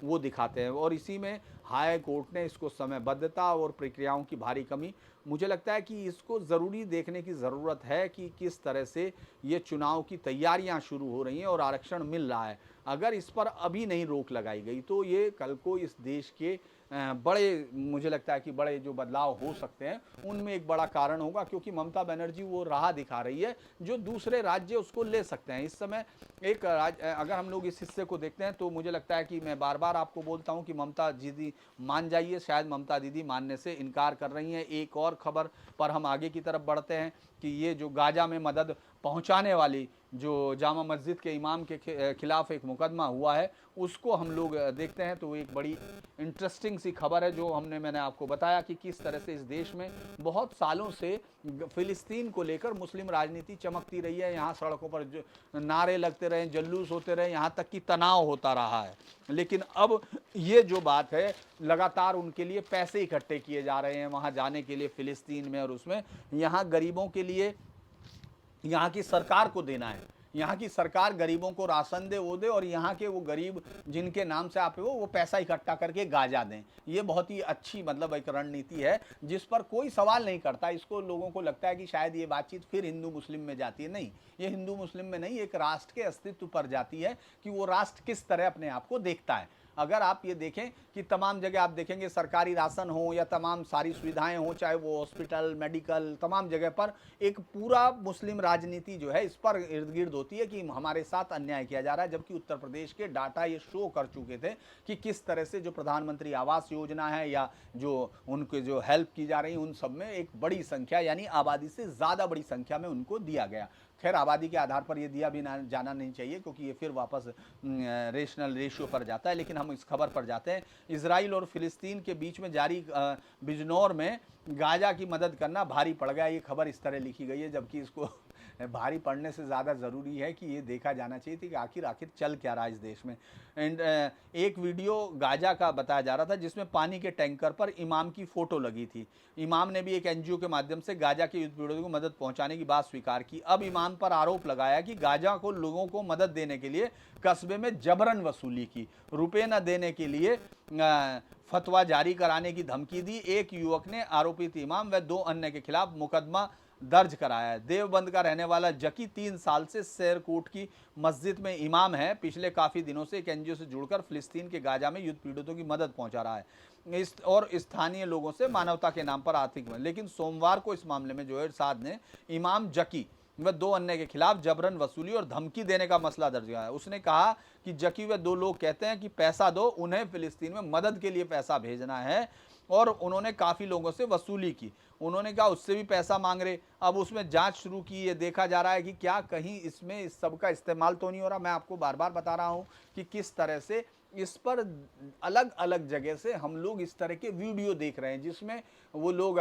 वो दिखाते हैं। और इसी में हाई कोर्ट ने इसको समयबद्धता और प्रक्रियाओं की भारी कमी, मुझे लगता है कि इसको ज़रूरी देखने की ज़रूरत है कि किस तरह से ये चुनाव की तैयारियां शुरू हो रही हैं और आरक्षण मिल रहा है। अगर इस पर अभी नहीं रोक लगाई गई तो ये कल को इस देश के बड़े, मुझे लगता है कि बड़े जो बदलाव हो सकते हैं उनमें एक बड़ा कारण होगा, क्योंकि ममता बनर्जी वो राह दिखा रही है जो दूसरे राज्य उसको ले सकते हैं। इस समय एक अगर हम लोग इस हिस्से को देखते हैं तो मुझे लगता है कि मैं बार बार आपको बोलता हूं कि ममता दीदी मान जाइए, शायद ममता दीदी मानने से इनकार कर रही हैं। एक और खबर पर हम आगे की तरफ बढ़ते हैं कि ये जो गाजा में मदद पहुंचाने वाली जो जामा मस्जिद के इमाम के खिलाफ एक मुकदमा हुआ है उसको हम लोग देखते हैं। तो एक बड़ी इंटरेस्टिंग सी खबर है जो मैंने आपको बताया कि किस तरह से इस देश में बहुत सालों से फिलिस्तीन को लेकर मुस्लिम राजनीति चमकती रही है। यहाँ सड़कों पर जो नारे लगते रहे, जुलूस होते रहे, यहाँ तक कि तनाव होता रहा है। लेकिन अब ये जो बात है, लगातार उनके लिए पैसे इकट्ठे किए जा रहे हैं वहाँ जाने के लिए फिलिस्तीन में, और उसमें यहाँ गरीबों के लिए यहाँ की सरकार को देना है। यहाँ की सरकार गरीबों को राशन दे, वो दे, और यहाँ के वो गरीब जिनके नाम से आप वो पैसा इकट्ठा करके गाजा दें। ये बहुत ही अच्छी मतलब एक रणनीति है जिस पर कोई सवाल नहीं करता। इसको लोगों को लगता है कि शायद ये बातचीत फिर हिंदू मुस्लिम में जाती है। नहीं, ये हिंदू मुस्लिम में नहीं, एक राष्ट्र के अस्तित्व पर जाती है कि वो राष्ट्र किस तरह अपने आप को देखता है। अगर आप ये देखें कि तमाम जगह आप देखेंगे सरकारी राशन हो या तमाम सारी सुविधाएं हो, चाहे वो हॉस्पिटल, मेडिकल, तमाम जगह पर एक पूरा मुस्लिम राजनीति जो है इस पर इर्द गिर्द होती है कि हमारे साथ अन्याय किया जा रहा है। जबकि उत्तर प्रदेश के डाटा ये शो कर चुके थे कि किस तरह से जो प्रधानमंत्री आवास योजना है या जो उनके जो हेल्प की जा रही है उन सब में एक बड़ी संख्या, यानी आबादी से ज़्यादा बड़ी संख्या में उनको दिया गया। खैर, आबादी के आधार पर ये दिया भी जाना नहीं चाहिए क्योंकि ये फिर वापस रेशनल रेशियो पर जाता है। लेकिन हम इस खबर पर जाते हैं। इजराइल और फिलिस्तीन के बीच में जारी बिजनौर में गाजा की मदद करना भारी पड़ गया, ये खबर इस तरह लिखी गई है। जबकि इसको भारी पड़ने से ज़्यादा ज़रूरी है कि ये देखा जाना चाहिए थी कि आखिर चल क्या रहा है इस देश में। एंड एक वीडियो गाजा का बताया जा रहा था जिसमें पानी के टैंकर पर इमाम की फ़ोटो लगी थी। इमाम ने भी एक एनजीओ के माध्यम से गाजा के युद्ध पीड़ितों को मदद पहुंचाने की बात स्वीकार की। अब इमाम पर आरोप लगाया कि गाजा को लोगों को मदद देने के लिए कस्बे में जबरन वसूली की, रुपये न देने के लिए फतवा जारी कराने की धमकी दी। एक युवक ने आरोपित इमाम व 2 अन्य के खिलाफ मुकदमा दर्ज कराया है। देवबंद का रहने वाला जकी 3 साल से शेरकोट की मस्जिद में इमाम है। पिछले काफ़ी दिनों से एक एनजीओ से जुड़कर फिलिस्तीन के गाजा में युद्ध पीड़ितों की मदद पहुंचा रहा है और स्थानीय लोगों से मानवता के नाम पर आर्थिक मदद। लेकिन सोमवार को इस मामले में जोहर साद ने इमाम जकी व 2 अन्य के खिलाफ जबरन वसूली और धमकी देने का मसला दर्ज किया है। उसने कहा कि जकी व 2 लोग कहते हैं कि पैसा दो, उन्हें फिलिस्तीन में मदद के लिए पैसा भेजना है, और उन्होंने काफ़ी लोगों से वसूली की। उन्होंने कहा उससे भी पैसा मांग रहे। अब उसमें जांच शुरू की, ये देखा जा रहा है कि क्या कहीं इसमें इस सब का इस्तेमाल तो नहीं हो रहा। मैं आपको बार बार बता रहा हूँ कि किस तरह से इस पर अलग अलग जगह से हम लोग इस तरह के वीडियो देख रहे हैं जिसमें वो लोग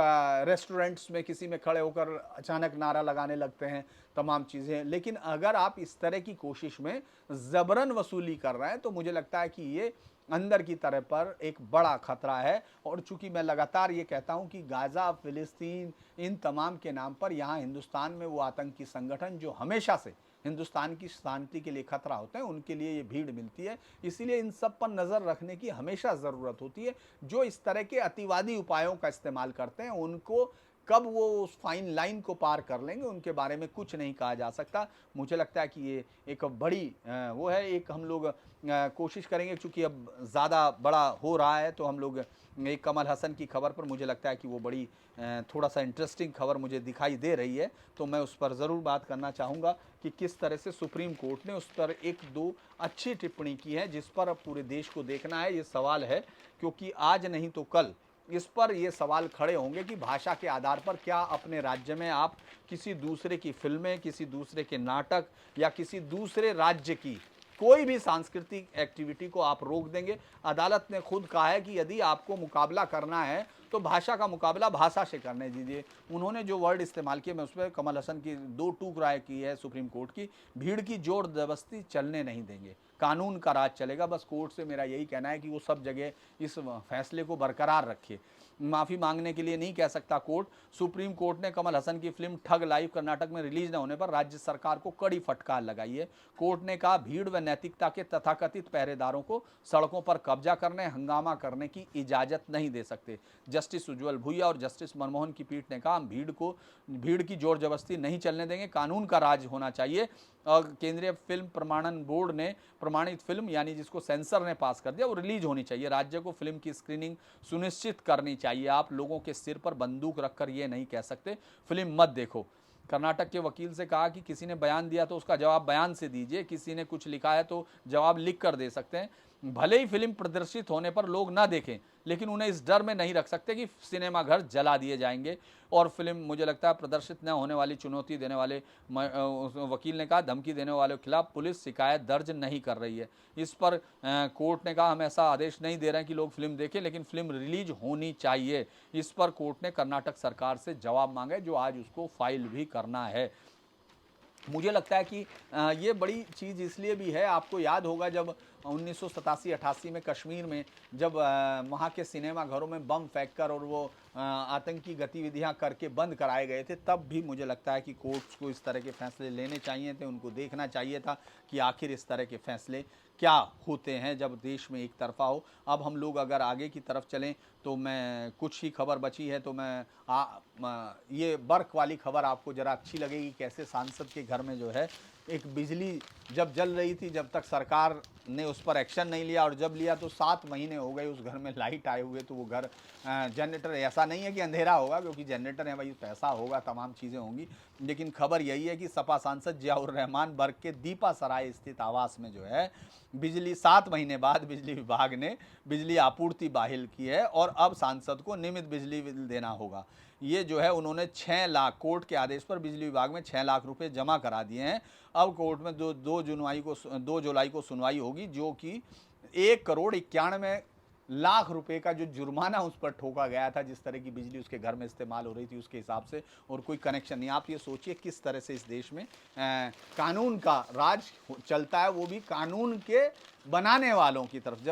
रेस्टोरेंट्स में किसी में खड़े होकर अचानक नारा लगाने लगते हैं, तमाम चीज़ें। लेकिन अगर आप इस तरह की कोशिश में ज़बरन वसूली कर रहे हैं तो मुझे लगता है कि ये अंदर की तरह पर एक बड़ा खतरा है। और चूंकि मैं लगातार ये कहता हूं कि गाजा, फिलिस्तीन, इन तमाम के नाम पर यहाँ हिंदुस्तान में वो आतंकी संगठन जो हमेशा से हिंदुस्तान की शांति के लिए खतरा होते हैं, उनके लिए ये भीड़ मिलती है। इसीलिए इन सब पर नज़र रखने की हमेशा ज़रूरत होती है। जो इस तरह के अतिवादी उपायों का इस्तेमाल करते हैं उनको कब वो उस फाइन लाइन को पार कर लेंगे उनके बारे में कुछ नहीं कहा जा सकता। मुझे लगता है कि ये एक बड़ी वो है, एक हम लोग कोशिश करेंगे, चूँकि अब ज़्यादा बड़ा हो रहा है तो हम लोग एक कमल हसन की खबर पर मुझे लगता है कि वो बड़ी थोड़ा सा इंटरेस्टिंग खबर मुझे दिखाई दे रही है, तो मैं उस पर ज़रूर बात करना चाहूँगा कि किस तरह से सुप्रीम कोर्ट ने उस पर 1-2 अच्छी टिप्पणी की है जिस पर अब पूरे देश को देखना है। ये सवाल है क्योंकि आज नहीं तो कल इस पर ये सवाल खड़े होंगे कि भाषा के आधार पर क्या अपने राज्य में आप किसी दूसरे की फिल्में, किसी दूसरे के नाटक या किसी दूसरे राज्य की कोई भी सांस्कृतिक एक्टिविटी को आप रोक देंगे। अदालत ने खुद कहा है कि यदि आपको मुकाबला करना है तो भाषा का मुकाबला भाषा से करने दीजिए। उन्होंने जो वर्ड इस्तेमाल किए, मैं उस पर कमल हसन की दो टूक राय की है सुप्रीम कोर्ट की, भीड़ की जोर जबरदस्ती चलने नहीं देंगे, कानून का राज चलेगा। बस कोर्ट से मेरा यही कहना है कि वो सब जगह इस फैसले को बरकरार रखे। माफ़ी मांगने के लिए नहीं कह सकता कोर्ट। सुप्रीम कोर्ट ने कमल हसन की फिल्म ठग लाइव कर्नाटक में रिलीज न होने पर राज्य सरकार को कड़ी फटकार लगाई है। कोर्ट ने कहा भीड़ व नैतिकता के तथाकथित पहरेदारों को सड़कों पर कब्जा करने, हंगामा करने की इजाजत नहीं दे सकते। जस्टिस उज्जवल भुइया और जस्टिस मनमोहन की पीठ ने कहा हम भीड़ की जोर जबरदस्ती नहीं चलने देंगे, कानून का राज होना चाहिए। और केंद्रीय फिल्म प्रमाणन बोर्ड ने प्रमाणित फिल्म यानी जिसको सेंसर ने पास कर दिया वो रिलीज होनी चाहिए। राज्य को फिल्म की स्क्रीनिंग सुनिश्चित करनी चाहिए। आप लोगों के सिर पर बंदूक रखकर ये नहीं कह सकते फिल्म मत देखो। कर्नाटक के वकील से कहा कि किसी ने बयान दिया तो उसका जवाब बयान से दीजिए, किसी ने कुछ लिखा है तो जवाब लिख कर दे सकते हैं। भले ही फिल्म प्रदर्शित होने पर लोग ना देखें, लेकिन उन्हें इस डर में नहीं रख सकते कि सिनेमा घर जला दिए जाएंगे। और फिल्म मुझे लगता है प्रदर्शित न होने वाली चुनौती देने वाले वकील ने कहा धमकी देने वालों के खिलाफ पुलिस शिकायत दर्ज नहीं कर रही है। इस पर कोर्ट ने कहा हम ऐसा आदेश नहीं दे रहे हैं कि लोग फिल्म देखें, लेकिन फिल्म रिलीज होनी चाहिए। इस पर कोर्ट ने कर्नाटक सरकार से जवाब मांगा जो आज उसको फाइल भी करना है। मुझे लगता है कि ये बड़ी चीज़ इसलिए भी है, आपको याद होगा जब 1987-88 में कश्मीर में जब वहाँ के सिनेमा घरों में बम फेंककर और वो आतंकी गतिविधियाँ करके बंद कराए गए थे, तब भी मुझे लगता है कि कोर्ट्स को इस तरह के फैसले लेने चाहिए थे। उनको देखना चाहिए था कि आखिर इस तरह के फैसले क्या होते हैं जब देश में एक तरफा हो। अब हम लोग अगर आगे की तरफ चलें तो मैं कुछ ही खबर बची है तो ये बर्क वाली खबर आपको ज़रा अच्छी लगेगी। कैसे सांसद के घर में जो है एक बिजली जब जल रही थी, जब तक सरकार ने उस पर एक्शन नहीं लिया, और जब लिया तो 7 महीने हो गए उस घर में लाइट आए हुए। तो वो घर जनरेटर, ऐसा नहीं है कि अंधेरा होगा क्योंकि जनरेटर है भाई, पैसा होगा, तमाम चीज़ें होंगी। लेकिन खबर यही है कि सपा सांसद जियाउर रहमान बर्क के दीपा सराय स्थित आवास में जो है बिजली 7 महीने बाद बिजली विभाग ने बिजली आपूर्ति बहाल की है और अब सांसद को नियमित बिजली बिल देना होगा। ये जो है उन्होंने 6 लाख, कोर्ट के आदेश पर बिजली विभाग में 6 लाख रुपए जमा करा दिए हैं। अब कोर्ट में 2 जुलाई को सुनवाई होगी, जो कि 1,91,00,000 रुपए का जो जुर्माना उस पर ठोका गया था, जिस तरह की बिजली उसके घर में इस्तेमाल हो रही थी उसके हिसाब से, और कोई कनेक्शन नहीं। आप ये सोचिए किस तरह से इस देश में कानून का राज चलता है, वो भी कानून के बनाने वालों की तरफ। जब